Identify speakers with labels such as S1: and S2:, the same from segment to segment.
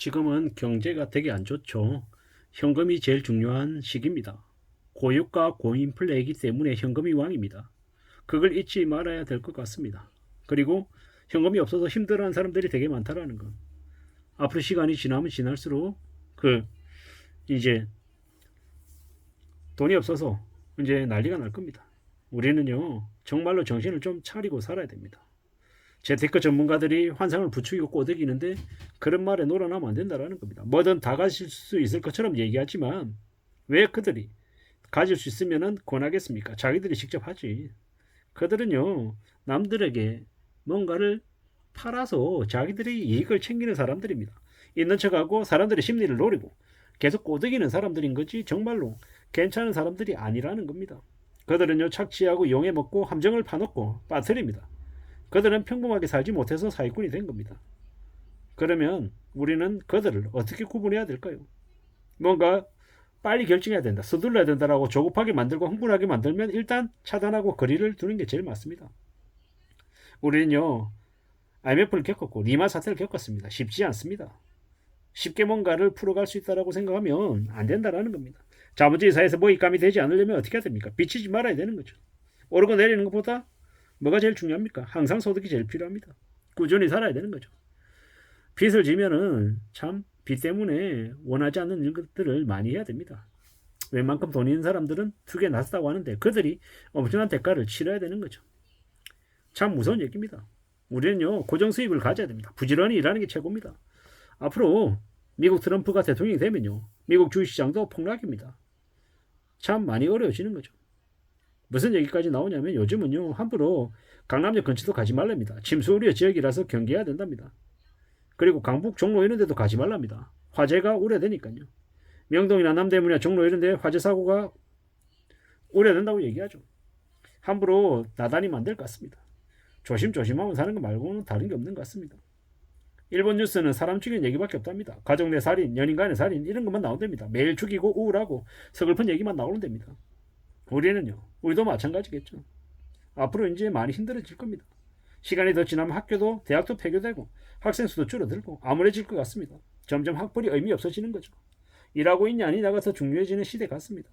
S1: 지금은 경제가 되게 안 좋죠. 현금이 제일 중요한 시기입니다. 고유가 고인플레이기 때문에 현금이 왕입니다. 그걸 잊지 말아야 될 것 같습니다. 그리고 현금이 없어서 힘들어하는 사람들이 되게 많다라는 거. 앞으로 시간이 지나면 지날수록 이제 돈이 없어서 이제 난리가 날 겁니다. 우리는요 정말로 정신을 좀 차리고 살아야 됩니다. 재테크 전문가들이 환상을 부추기고 꼬드기는데 그런 말에 놀아나면 안 된다는 겁니다. 뭐든 다 가질 수 있을 것처럼 얘기하지만 왜 그들이 가질 수 있으면 권하겠습니까? 자기들이 직접 하지. 그들은요 남들에게 뭔가를 팔아서 자기들이 이익을 챙기는 사람들입니다. 있는 척하고 사람들의 심리를 노리고 계속 꼬드기는 사람들인 거지 정말로 괜찮은 사람들이 아니라는 겁니다. 그들은요 착취하고 용해먹고 함정을 파놓고 빠뜨립니다. 그들은 평범하게 살지 못해서 사기꾼이 된 겁니다. 그러면 우리는 그들을 어떻게 구분해야 될까요? 뭔가 빨리 결정해야 된다, 서둘러야 된다라고 조급하게 만들고 흥분하게 만들면 일단 차단하고 거리를 두는 게 제일 맞습니다. 우리는요 IMF를 겪었고 리만 사태를 겪었습니다. 쉽지 않습니다. 쉽게 뭔가를 풀어갈 수 있다고 생각하면 안 된다는 겁니다. 자본주의 사회에서 모익감이 되지 않으려면 어떻게 해야 됩니까? 비치지 말아야 되는 거죠. 오르고 내리는 것보다 뭐가 제일 중요합니까? 항상 소득이 제일 필요합니다. 꾸준히 살아야 되는 거죠. 빚을 지면은 참 빚 때문에 원하지 않는 일들을 많이 해야 됩니다. 웬만큼 돈 있는 사람들은 투기에 나섰다고 하는데 그들이 엄청난 대가를 치러야 되는 거죠. 참 무서운 얘기입니다. 우리는요 고정 수입을 가져야 됩니다. 부지런히 일하는 게 최고입니다. 앞으로 미국 트럼프가 대통령이 되면요 미국 주식시장도 폭락입니다. 참 많이 어려워지는 거죠. 무슨 얘기까지 나오냐면 요즘은요 함부로 강남역 근처도 가지 말랍니다. 침수 우려 지역이라서 경계해야 된답니다. 그리고 강북 종로 이런 데도 가지 말랍니다. 화재가 우려되니까요. 명동이나 남대문이나 종로 이런 데 화재 사고가 우려된다고 얘기하죠. 함부로 나다니면 안 될 것 같습니다. 조심조심하면 사는 거 말고는 다른 게 없는 것 같습니다. 일본 뉴스는 사람 죽이는 얘기밖에 없답니다. 가족 내 살인, 연인 간의 살인 이런 것만 나온답니다. 매일 죽이고 우울하고 서글픈 얘기만 나오는답니다. 우리도 마찬가지겠죠. 앞으로 이제 많이 힘들어질 겁니다. 시간이 더 지나면 학교도 대학도 폐교되고 학생 수도 줄어들고 암울해질 것 같습니다. 점점 학벌이 의미 없어지는 거죠. 일하고 있냐 아니냐가 더 중요해지는 시대 같습니다.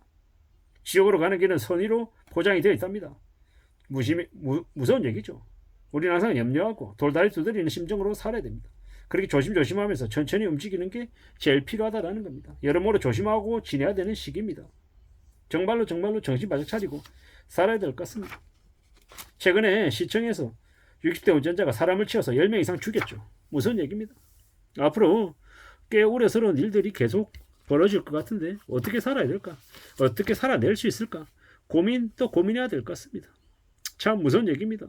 S1: 지옥으로 가는 길은 선의로 포장이 되어 있답니다. 무서운 얘기죠. 우리는 항상 염려하고 돌다리 두드리는 심정으로 살아야 됩니다. 그렇게 조심조심하면서 천천히 움직이는 게 제일 필요하다는 겁니다. 여러모로 조심하고 지내야 되는 시기입니다. 정말로 정신 바짝 차리고 살아야 될 것 같습니다. 최근에 시청에서 60대 운전자가 사람을 치어서 10명 이상 죽였죠. 무슨 얘기입니다. 앞으로 꽤 우려스러운 일들이 계속 벌어질 것 같은데 어떻게 살아야 될까? 어떻게 살아낼 수 있을까? 고민해야 될 것 같습니다. 참 무서운 얘기입니다.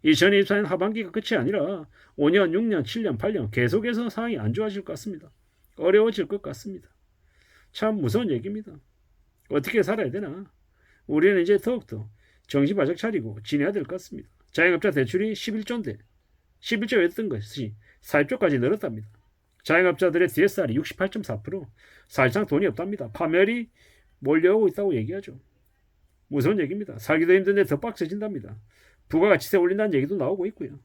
S1: 2024년 하반기가 끝이 아니라 5년, 6년, 7년, 8년 계속해서 상황이 안 좋아질 것 같습니다. 어려워질 것 같습니다. 참 무서운 얘기입니다. 어떻게 살아야 되나? 우리는 이제 더욱더 정신 바짝 차리고 지내야 될 것 같습니다. 자영업자 대출이 11조인데 11조였던 것이 4조까지 늘었답니다. 자영업자들의 DSR이 68.4%, 사실상 돈이 없답니다. 파멸이 몰려오고 있다고 얘기하죠. 무서운 얘기입니다. 살기도 힘든데 더 빡세진답니다. 부가가치세 올린다는 얘기도 나오고 있고요.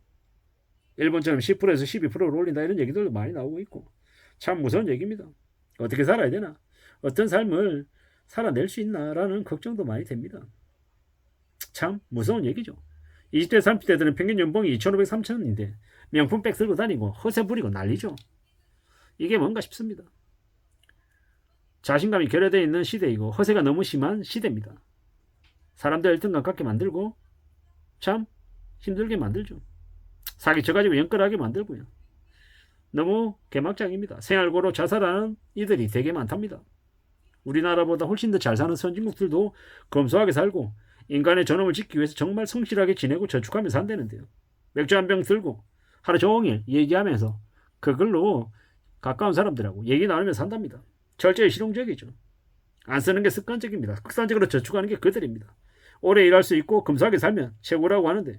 S1: 일본처럼 10%에서 12%를 올린다 이런 얘기들도 많이 나오고 있고 참 무서운 얘기입니다. 어떻게 살아야 되나? 어떤 삶을 살아낼 수 있나라는 걱정도 많이 됩니다. 참 무서운 얘기죠. 20대 30대들은 평균 연봉이 2,500, 3,000원인데 명품백 들고 다니고 허세 부리고 난리죠. 이게 뭔가 싶습니다. 자신감이 결여되어 있는 시대이고 허세가 너무 심한 시대입니다. 사람들 열등감 갖게 만들고 참 힘들게 만들죠. 사기 쳐가지고 연끌하게 만들고요. 너무 개막장입니다. 생활고로 자살하는 이들이 되게 많답니다. 우리나라보다 훨씬 더 잘 사는 선진국들도 검소하게 살고 인간의 존엄을 지키기 위해서 정말 성실하게 지내고 저축하며 산다는데요. 맥주 한 병 들고 하루 종일 얘기하면서 그걸로 가까운 사람들하고 얘기 나누며 산답니다. 철저히 실용적이죠. 안 쓰는 게 습관적입니다. 극단적으로 저축하는 게 그들입니다. 오래 일할 수 있고 검소하게 살면 최고라고 하는데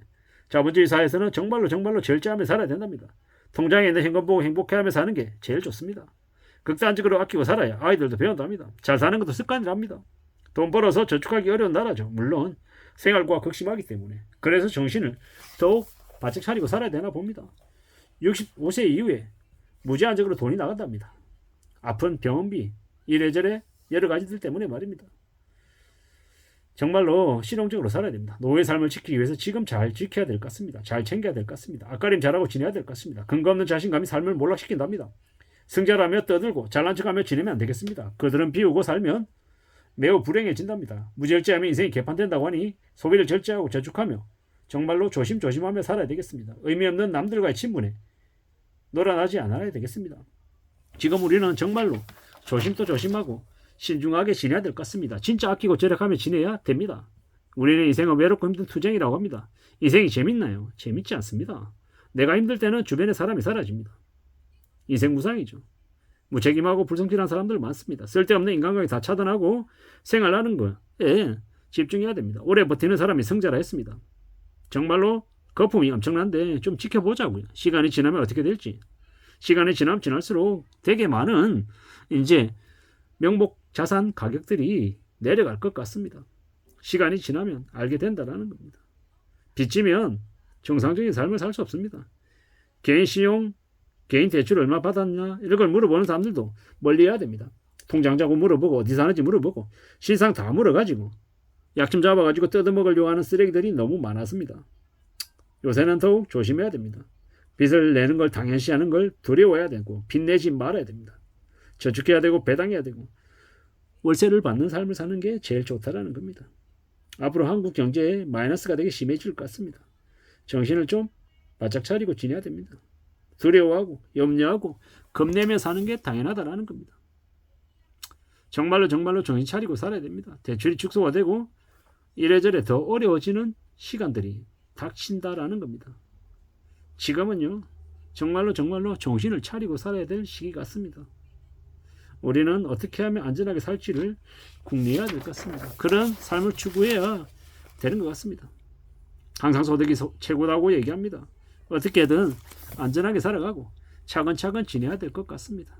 S1: 자본주의 사회에서는 정말로 절제하며 살아야 된답니다. 통장에 있는 현금 보고 행복해하며 사는 게 제일 좋습니다. 극단적으로 아끼고 살아야 아이들도 배운답니다. 잘 사는 것도 습관이랍니다. 돈 벌어서 저축하기 어려운 나라죠. 물론 생활고가 극심하기 때문에. 그래서 정신을 더욱 바짝 차리고 살아야 되나 봅니다. 65세 이후에 무제한적으로 돈이 나간답니다. 아픈 병원비, 이래저래 여러 가지들 때문에 말입니다. 정말로 실용적으로 살아야 됩니다. 노후의 삶을 지키기 위해서 지금 잘 지켜야 될 것 같습니다. 잘 챙겨야 될 것 같습니다. 앞가림 잘하고 지내야 될 것 같습니다. 근거 없는 자신감이 삶을 몰락시킨답니다. 승자라며 떠들고 잘난 척하며 지내면 안 되겠습니다. 그들은 비우고 살면 매우 불행해진답니다. 무절제하면 인생이 개판된다고 하니 소비를 절제하고 저축하며 정말로 조심조심하며 살아야 되겠습니다. 의미 없는 남들과의 친분에 놀아나지 않아야 되겠습니다. 지금 우리는 정말로 조심도 조심하고 신중하게 지내야 될 것 같습니다. 진짜 아끼고 절약하며 지내야 됩니다. 우리는 인생은 외롭고 힘든 투쟁이라고 합니다. 인생이 재밌나요? 재밌지 않습니다. 내가 힘들 때는 주변에 사람이 사라집니다. 인생 무상이죠. 무책임하고 불성실한 사람들 많습니다. 쓸데없는 인간관계 다 차단하고 생활하는 거에 집중해야 됩니다. 오래 버티는 사람이 승자라 했습니다. 정말로 거품이 엄청난데 좀 지켜보자고요. 시간이 지나면 어떻게 될지. 시간이 지나면 지날수록 되게 많은 이제 명목 자산 가격들이 내려갈 것 같습니다. 시간이 지나면 알게 된다는 겁니다. 빚지면 정상적인 삶을 살 수 없습니다. 개인 신용, 개인 대출 얼마 받았냐 이런 걸 물어보는 사람들도 멀리해야 됩니다. 통장 자고 물어보고 어디 사는지 물어보고 신상 다 물어가지고 약점 잡아가지고 뜯어먹으려고 하는 쓰레기들이 너무 많았습니다. 요새는 더욱 조심해야 됩니다. 빚을 내는 걸 당연시하는 걸 두려워해야 되고 빚 내지 말아야 됩니다. 저축해야 되고 배당해야 되고 월세를 받는 삶을 사는 게 제일 좋다라는 겁니다. 앞으로 한국 경제에 마이너스가 되게 심해질 것 같습니다. 정신을 좀 바짝 차리고 지내야 됩니다. 두려워하고 염려하고 겁내며 사는 게 당연하다라는 겁니다. 정말로 정신 차리고 살아야 됩니다. 대출이 축소가 되고 이래저래 더 어려워지는 시간들이 닥친다라는 겁니다. 지금은요 정말로 정신을 차리고 살아야 될 시기 같습니다. 우리는 어떻게 하면 안전하게 살지를 궁리해야 될 것 같습니다. 그런 삶을 추구해야 되는 것 같습니다. 항상 소득이 최고라고 얘기합니다. 어떻게든 안전하게 살아가고 차근차근 지내야 될 것 같습니다.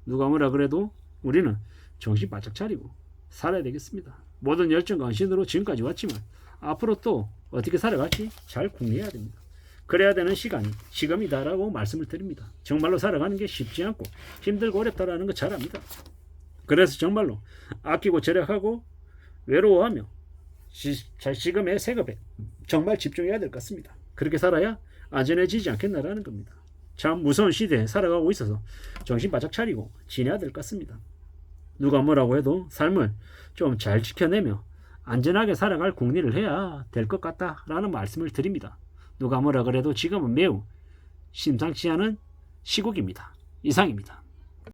S1: 누가 뭐라 그래도 우리는 정신 바짝 차리고 살아야 되겠습니다. 모든 열정과 헌신으로 지금까지 왔지만 앞으로 또 어떻게 살아갈지 잘 궁리해야 됩니다. 그래야 되는 시간이 지금이다라고 말씀을 드립니다. 정말로 살아가는 게 쉽지 않고 힘들고 어렵다라는 거 잘 압니다. 그래서 정말로 아끼고 절약하고 외로워하며 지금의 생업에 정말 집중해야 될 것 같습니다. 그렇게 살아야 안전해지지 않겠나라는 겁니다. 참 무서운 시대에 살아가고 있어서 정신 바짝 차리고 지내야 될 것 같습니다. 누가 뭐라고 해도 삶을 좀 잘 지켜내며 안전하게 살아갈 궁리를 해야 될 것 같다라는 말씀을 드립니다. 누가 뭐라 그래도 지금은 매우 심상치 않은 시국입니다. 이상입니다.